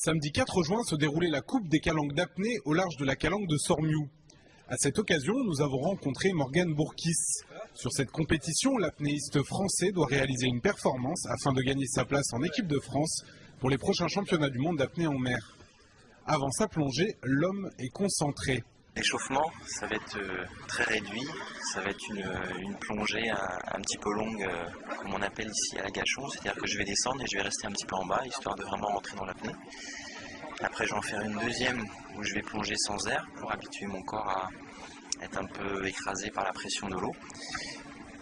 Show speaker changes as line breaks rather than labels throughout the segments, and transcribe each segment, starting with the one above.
Samedi 4 juin se déroulait la Coupe des calanques d'apnée au large de la calanque de Sormiou. À cette occasion, nous avons rencontré Morgane Bourkis. Sur cette compétition, l'apnéiste français doit réaliser une performance afin de gagner sa place en équipe de France pour les prochains championnats du monde d'apnée en mer. Avant sa plongée, l'homme est concentré.
L'échauffement, ça va être très réduit, ça va être une plongée un petit peu longue, comme on appelle ici à la gachon, c'est-à-dire que je vais descendre et je vais rester un petit peu en bas, histoire de vraiment rentrer dans l'apnée. Après je vais en faire une deuxième où je vais plonger sans air pour habituer mon corps à être un peu écrasé par la pression de l'eau.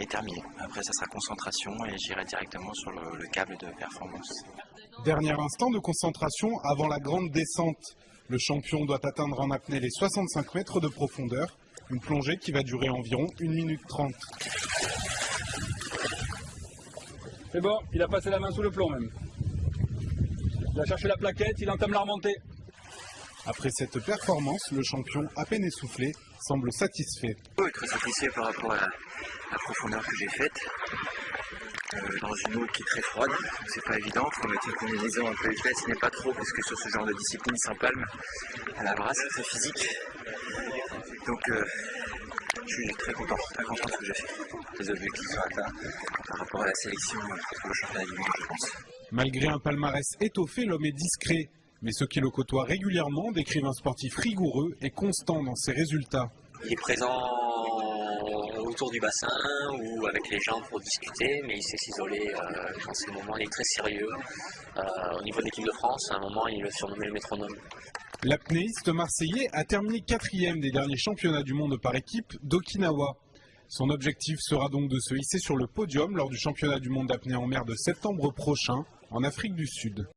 Et terminé. Après ça sera concentration et j'irai directement sur le câble de performance.
Dernier instant de concentration avant la grande descente. Le champion doit atteindre en apnée les 65 mètres de profondeur, une plongée qui va durer environ 1 minute 30.
C'est bon, il a passé la main sous le plomb même. Il a cherché la plaquette, il entame la remontée.
Après cette performance, le champion, à peine essoufflé, semble satisfait.
Oui, très satisfait par rapport à la profondeur que j'ai faite. Dans une eau qui est très froide, c'est pas évident, il faut mettre une combinaison un peu épaisse, mais pas trop, parce que sur ce genre de discipline sans palme, à la brasse, c'est très physique. Donc je suis très content de ce que j'ai fait. Les objectifs sont atteints par rapport à la sélection pour le championnat du monde, je pense.
Malgré un palmarès étoffé, l'homme est discret. Mais ceux qui le côtoient régulièrement décrivent un sportif rigoureux et constant dans ses résultats.
Il est présent autour du bassin ou avec les gens pour discuter, mais il sait s'isoler dans ces moments. Il est très sérieux. Au niveau de l'équipe de France, à un moment, il est surnommé le métronome.
L'apnéiste marseillais a terminé 4e des derniers championnats du monde par équipe d'Okinawa. Son objectif sera donc de se hisser sur le podium lors du championnat du monde d'apnée en mer de septembre prochain en Afrique du Sud.